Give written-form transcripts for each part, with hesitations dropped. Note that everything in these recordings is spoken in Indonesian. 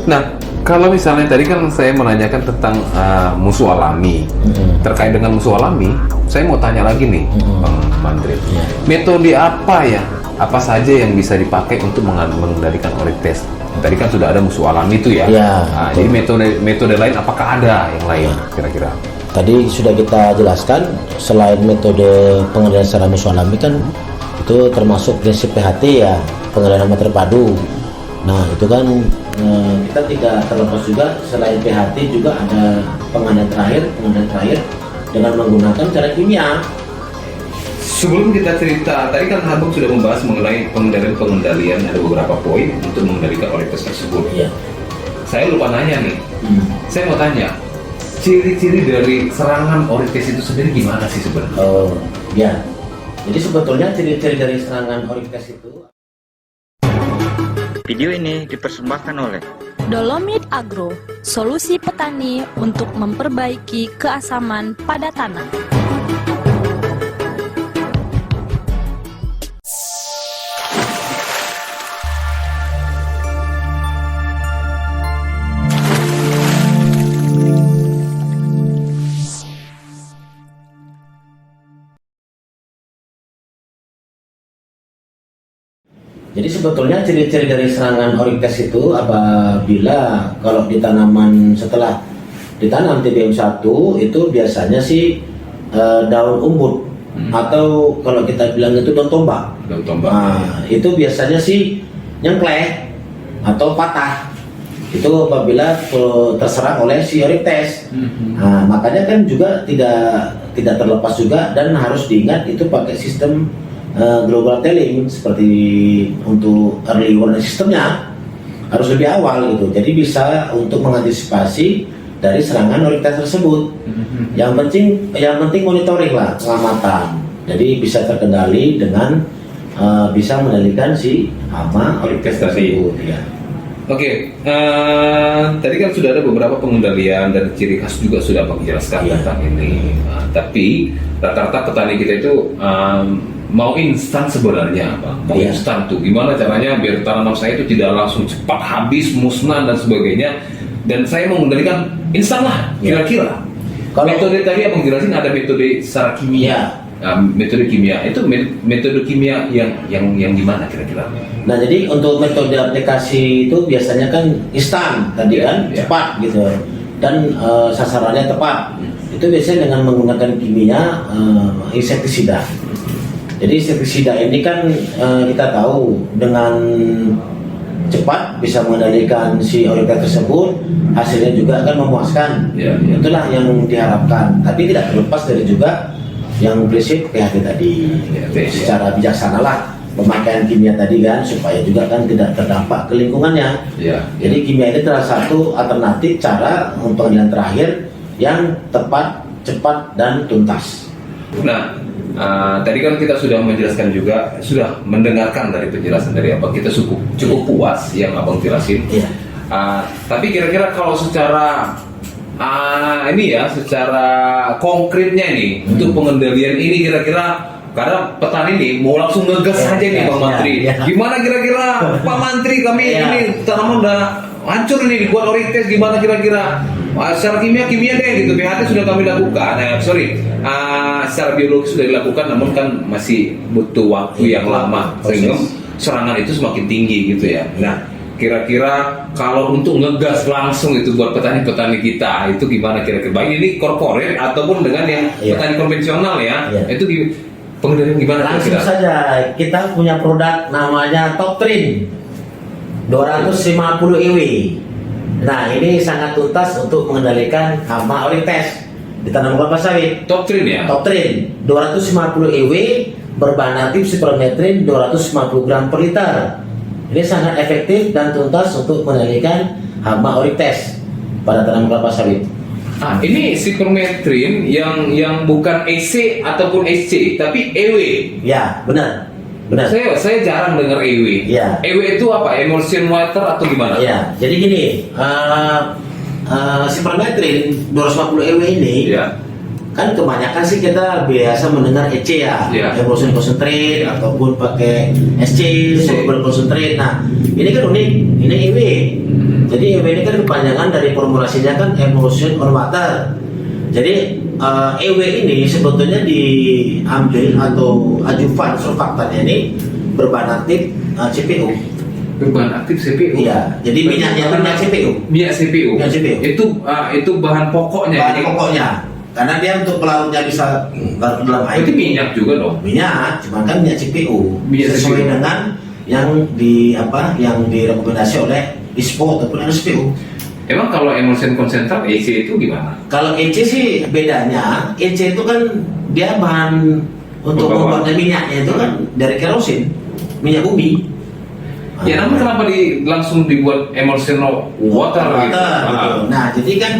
Nah, kalau misalnya tadi kan saya menanyakan tentang musuh alami. Terkait dengan musuh alami, saya mau tanya lagi nih, Bang Mantri. Metode apa ya? Apa saja yang bisa dipakai untuk mengendalikan orites? Tadi kan sudah ada musuh alami itu ya. Nah, jadi metode lain apakah ada yang lain kira-kira? Tadi sudah kita jelaskan, selain metode pengendalian secara musuh alami kan itu termasuk prinsip PHT ya, pengendalian hama terpadu. Nah itu kan kita tidak terlepas juga, selain PHT juga ada pengendalian terakhir dengan menggunakan cara kimia. Sebelum kita cerita, tadi kan Abang sudah membahas mengenai pengendalian, ada beberapa poin untuk mengendalikan orites tersebut. Iya. Saya lupa nanya nih, saya mau tanya, ciri-ciri dari serangan orites itu sendiri gimana sih sebenarnya? Oh ya, jadi sebetulnya ciri-ciri dari serangan orites itu. Video ini dipersembahkan oleh Dolomit Agro, solusi petani untuk memperbaiki keasaman pada tanah. Jadi sebetulnya ciri-ciri dari serangan orites itu apabila kalau di tanaman setelah ditanam TBM1 itu biasanya sih daun umbut atau kalau kita bilang itu daun tombak. Daun tombak. Nah, itu biasanya sih nyengklek atau patah. Itu apabila terserang oleh si orites. Nah, makanya kan juga tidak terlepas juga dan harus diingat itu pakai sistem global telling seperti untuk early warning sistemnya harus lebih awal gitu. Jadi bisa untuk mengantisipasi dari serangan orites tersebut. Yang penting monitoring lah, pengamatan. Jadi bisa terkendali dengan bisa mengendalikan si hama orites tersebut. Ya. Oke, tadi kan sudah ada beberapa pengendalian dan ciri khas juga sudah Bang jelaskan tentang ini. Tapi rata-rata petani kita itu mau instan sebenarnya, Bang. Mau instan tuh. Gimana caranya biar tanaman saya itu tidak langsung cepat habis, musnah dan sebagainya. Dan saya mau mengendalikan instan lah, kira-kira. Kalau metode tadi Abang jelasin ada metode secara kimia. Metode kimia itu metode kimia yang gimana kira-kira? Nah jadi untuk metode aplikasi itu biasanya kan instan tadi kan cepat gitu dan sasarannya tepat. Itu biasanya dengan menggunakan kimia insektisida. Jadi insektisida ini kan kita tahu dengan cepat bisa mengendalikan si orites tersebut, hasilnya juga akan memuaskan. Itulah yang diharapkan. Tapi tidak terlepas dari juga yang prinsip PHT tadi. Secara bijaksana lah pemakaian kimia tadi kan supaya juga kan tidak terdampak ke lingkungannya. Jadi kimia ini salah satu alternatif cara untuk pengendalian terakhir yang tepat, cepat dan tuntas. Nah, tadi kan kita sudah menjelaskan juga, sudah mendengarkan dari penjelasan dari Abang, kita cukup puas yang Abang jelasin. Tapi kira-kira kalau secara secara konkretnya nih untuk pengendalian ini kira-kira, karena petani nih mau langsung ngegas aja nih Bang Mantri. Gimana kira-kira Pak Mantri, kami ini tanaman udah hancur nih buat orites, gimana kira-kira? Secara kimia deh gitu, PHT sudah kami lakukan. Secara biologis sudah dilakukan, namun kan masih butuh waktu yang lama sehingga serangan itu semakin tinggi gitu ya. Nah, kira-kira kalau untuk ngegas langsung itu buat petani-petani kita itu gimana kira-kira? Baik ini corporate ataupun dengan yang petani konvensional ya. Itu pengendalian gimana kira-kira? Langsung saja, kita punya produk namanya Toptrin 250 EW. Nah ini sangat tuntas untuk mengendalikan hama orites di tanaman kelapa sawit. Toptrin ya? Toptrin 250 EW berbahan aktif sipermetrin 250 gram per liter. Ini sangat efektif dan tuntas untuk mengendalikan hama orites pada tanaman kelapa sawit. Ini sipermetrin yang bukan EC ataupun SC tapi EW. Ya benar. Saya jarang dengar EW. EW itu apa? Emulsion water atau gimana? Jadi gini, sipermetrin 250 EW ini kan kebanyakan sih kita biasa mendengar EC ya, emulsion concentrate ataupun pakai SC, soluble concentrate. Nah, ini kan unik, ini EW. Jadi EW ini kan kepanjangan dari formulasinya kan emulsion on water. Jadi EW ini sebetulnya diambil atau adjuvan surfaktannya ini berbahan aktif CPO. Berbahan aktif CPU. Iya, jadi minyaknya itu minyak CPU. Minyak CPU. Minyak CPU. Itu bahan pokoknya. Bahan pokoknya. Karena dia untuk pelarutnya bisa larut dalam air. Itu minyak juga dong. Minyak, cuma kan minyak CPU. Minyak Sesuai CPU. dengan yang direkomendasi oleh ISPO ataupun RSPO. Emang kalau emulsion concentrat EC itu gimana? Kalau EC sih bedanya, EC itu kan dia bahan untuk Pembawa. membuat minyaknya itu kan dari kerosin, minyak bumi. Ya, namun kenapa langsung dibuat emulsion water gitu? Gitu. Nah, jadi kan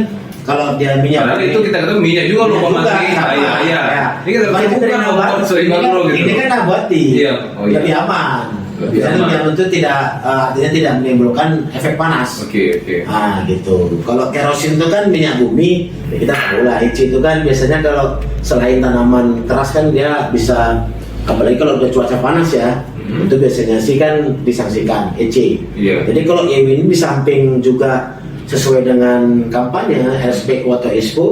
kalau dia minyak Padahal itu kita katakan minyak juga loh, Pak Menteri. Iya. Ini kita Makanya itu dari bukan nabati. soal makro gitu. Ini kan nabati. Iya. Oh, iya. Lebih aman. Lebih Jadi aman. dia itu artinya tidak menimbulkan efek panas. Oke. Ah gitu. Kalau kerosin itu kan minyak bumi, ya kita tahu lah. EC itu kan biasanya kalau selain tanaman keras kan dia bisa, apalagi kalau udah cuaca panas ya, itu biasanya sih kan disangsikan EC. Iya. Jadi kalau EW ini di samping juga sesuai dengan kampanye RSPO atau ISPO,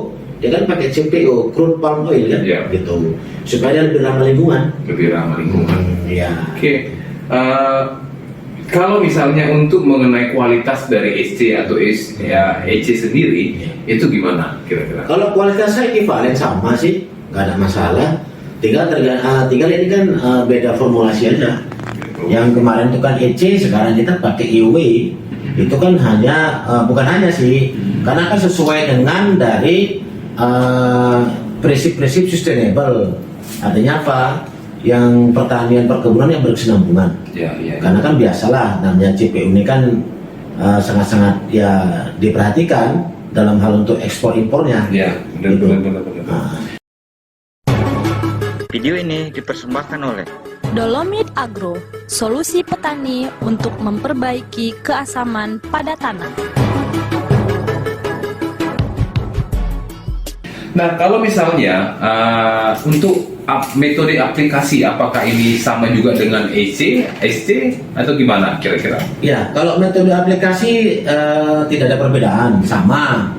dia kan pakai CPO, crude palm oil kan, Iya. gitu, supaya dia lebih ramah lingkungan. Lebih ramah lingkungan. Iya. Oke. Kalau misalnya untuk mengenai kualitas dari SC atau EC sendiri, itu gimana kira-kira? Kalau kualitasnya ekivalen sama sih, nggak ada masalah. Tinggal ini kan beda formulasi aja. Yang kemarin itu kan EC, sekarang kita pakai EW. Itu kan bukan hanya sih, karena kan sesuai dengan dari prinsip-prinsip sustainable. Artinya apa? Yang pertanian perkebunan yang berkesinambungan. Iya. Karena kan biasalah namanya CPO ini kan sangat-sangat ya diperhatikan dalam hal untuk ekspor impornya. Iya, Gitu. benar. Nah, Video ini dipersembahkan oleh Dolomit Agro, solusi petani untuk memperbaiki keasaman pada tanah. Nah, kalau misalnya untuk metode aplikasi, apakah ini sama juga dengan EC, SC, atau gimana kira-kira? Ya, kalau metode aplikasi tidak ada perbedaan, sama.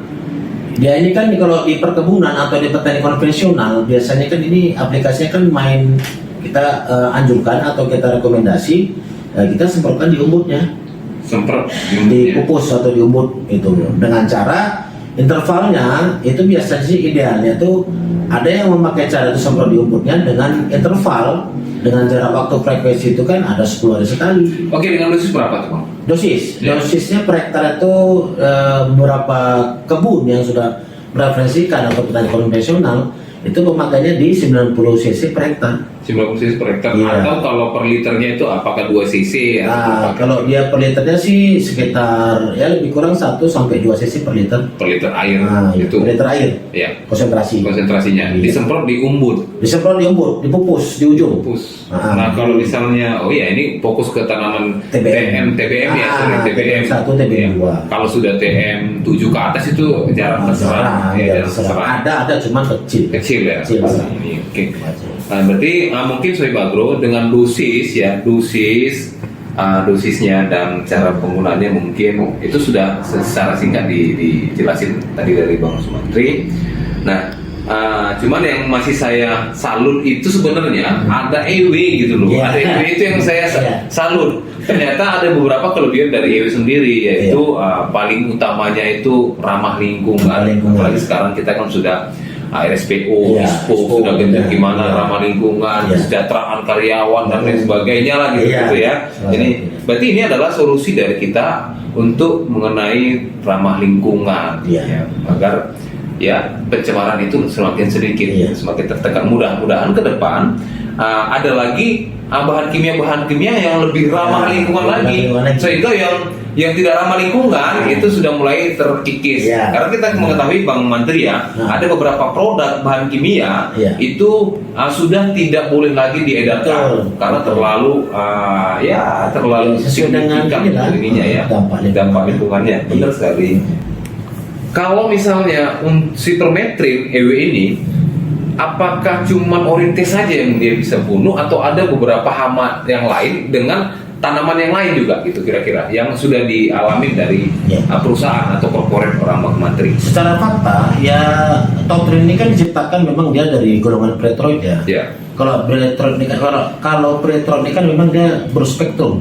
Dia ini kan kalau di perkebunan atau di petani konvensional biasanya kan ini aplikasinya kan kita anjurkan atau kita rekomendasi kita semprotkan di umbutnya, Semprot di pupus atau di umbut itu dengan cara intervalnya itu biasanya sih idealnya tuh ada yang memakai cara itu semprot di umbutnya dengan interval dengan jarak waktu frekuensi itu kan ada 10 hari sekali. Oke, dengan dosis berapa tuh, Bang? Dosisnya per hektar itu beberapa kebun yang sudah mereferensikan atau petani konvensional itu pemakaiannya di 90 cc per hektar. 90 cc per hektar. Iya. Atau kalau per liternya itu apakah 2 cc? Nah, kalau dia per liternya sih sekitar ya lebih kurang 1 sampai 2 cc per liter. Per liter air Nah, itu. per liter air Ya, konsentrasi. konsentrasinya. Iya. Disemprot di umbut. Disemprot di umbut, dipupus di ujung. Pupus. Ah. Nah, kalau misalnya, ini fokus ke tanaman TBM. TBM ya, Ah, TBM. TBM 1, TBM 2. Kalau sudah TM 7 ke atas itu jarang terserah. Jarang terserah. Ada cuman kecil. Kecil ya. Kecil. Ini, oke. Nah, berarti mungkin Sohib Agro dengan dosisnya dan cara penggunaannya mungkin itu sudah secara singkat dijelasin tadi dari Bang Sumantri. Nah, cuman yang masih saya salut itu sebenarnya ada EW gitu loh. Yeah. Ada EW itu yang saya salut. Ternyata ada beberapa kelebihan dari EW sendiri, yaitu paling utamanya itu ramah lingkungan. Apalagi sekarang kita kan sudah RSPO, ISPO sudah gencar gimana ramah lingkungan, kesejahteraan karyawan dan lain sebagainya lah gitu ya. Jadi berarti ini adalah solusi dari kita untuk mengenai ramah lingkungan, agar pencemaran itu semakin sedikit, semakin tertekan. Mudah-mudahan ke depan ada lagi bahan kimia yang lebih ramah lingkungan lagi, sehingga yang tidak ramah lingkungan itu sudah mulai terkikis. Karena kita mengetahui Bang Menteri ada beberapa produk bahan kimia itu sudah tidak boleh lagi diedarkan karena terlalu signifikan ininya dampak lingkungannya. Benar sekali. Kalau misalnya sipermetrin EW ini apakah cuma orientis saja yang dia bisa bunuh atau ada beberapa hama yang lain dengan tanaman yang lain juga gitu kira-kira yang sudah dialami dari perusahaan atau korporat orang Bang Mantri? Secara fakta ya Toptrin ini kan diciptakan memang dia dari golongan Pretoid ya. Kalau Pretoid ini kan kalau Pretoid ini kan memang dia berspektrum.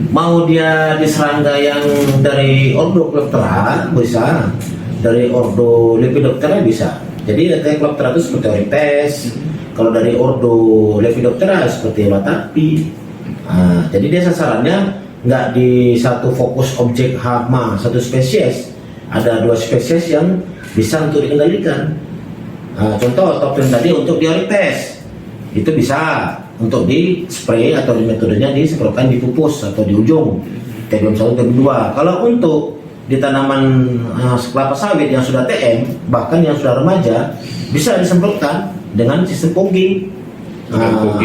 Mau dia diserangga yang dari Ordo Leptera bisa, dari Ordo Lepidoptera bisa. Jadi Leptera itu seperti Orientes, kalau dari Ordo Lepidoptera seperti Watapi. Nah, jadi dia sasarannya nggak di satu fokus objek hama satu spesies, ada 2 spesies yang bisa untuk dikendalikan. Contoh Toptrin tadi untuk diorites itu bisa untuk di spray atau di metodenya disemprotkan di pupus atau di ujung TBM 1 TBM 2. Kalau untuk di tanaman kelapa sawit yang sudah TM bahkan yang sudah remaja bisa disemprotkan dengan sistem fogging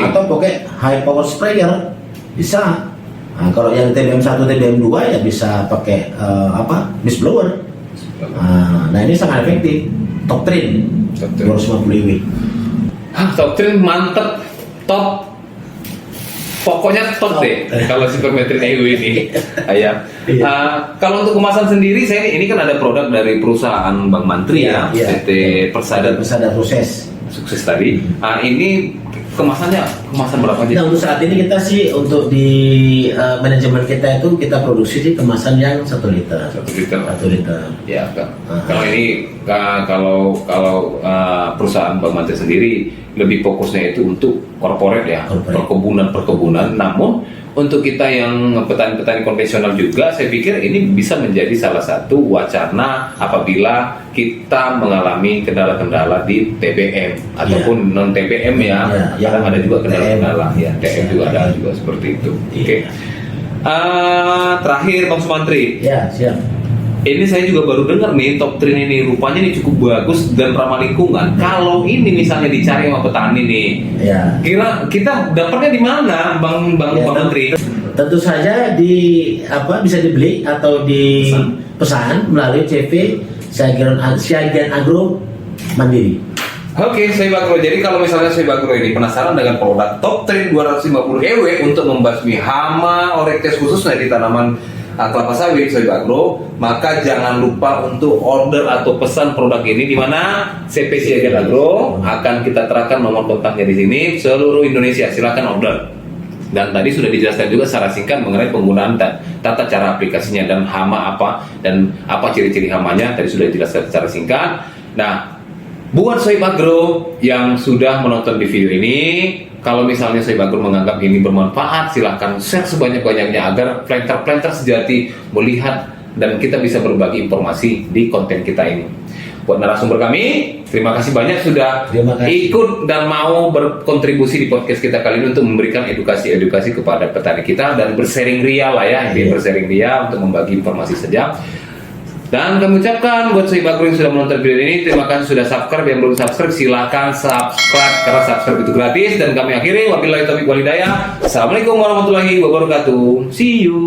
atau pakai high power sprayer bisa. Kalau yang TBM 1 TBM 2 ya bisa pakai mist blower. Nah ini sangat efektif. Toptrin 250 IW. Toptrin mantep, top, pokoknya top deh kalau Supermetrin EU ini. Kalau untuk kemasan sendiri, saya ini kan ada produk dari perusahaan Bang Mantri PT Persada Proses sukses tadi. Ini kemasan berapa aja? Nah untuk saat ini kita sih untuk di manajemen kita itu kita produksi di kemasan yang 1 liter. 1 liter. 1 liter. Ya kan. Kalau ini kalau perusahaan Bang Mantri sendiri lebih fokusnya itu untuk korporat ya, perkebunan. Namun untuk kita yang petani-petani konvensional juga, saya pikir ini bisa menjadi salah satu wacana apabila kita mengalami kendala-kendala di TBM ataupun non TBM ya. Kadang ada juga kendala-kendala ya, TBM juga ada juga seperti itu. Oke. Terakhir Bang Sumantri. Ya, siap. Ini saya juga baru dengar nih Toptrin ini rupanya ini cukup bagus dan ramah lingkungan. Kalau ini misalnya dicari sama petani nih, kira kita dapatnya di mana, Bang Menteri? Tentu saja bisa dibeli atau dipesan melalui CV Siagian Agro Mandiri. Oke, Sohib Agro. Jadi kalau misalnya Sohib Agro ini penasaran dengan produk Toptrin 250 EW untuk membasmi hama orites khususnya di tanaman kelapa sawit Sohib Agro, maka jangan lupa untuk order atau pesan produk ini di mana CP Siagian Agro akan kita terapkan nomor kontaknya di sini seluruh Indonesia. Silakan order. Dan tadi sudah dijelaskan juga secara singkat mengenai penggunaan tata cara aplikasinya dan hama apa dan apa ciri-ciri hamanya tadi sudah dijelaskan secara singkat. Nah, buat Sohib Agro yang sudah menonton di video ini, kalau misalnya Sohib Agro menganggap ini bermanfaat, silahkan share sebanyak-banyaknya agar planter-planter sejati melihat dan kita bisa berbagi informasi di konten kita ini. Buat narasumber kami, terima kasih banyak sudah ikut dan mau berkontribusi di podcast kita kali ini untuk memberikan edukasi-edukasi kepada petani kita dan bersharing ria lah ya, bersharing ria untuk membagi informasi saja. Dan kami ucapkan buat Sohib Agro yang sudah menonton video ini, terima kasih sudah subscribe. Yang belum subscribe silahkan subscribe karena subscribe itu gratis. Dan kami akhiri wabillahi taufiq wal hidayah. Assalamualaikum warahmatullahi wabarakatuh. See you.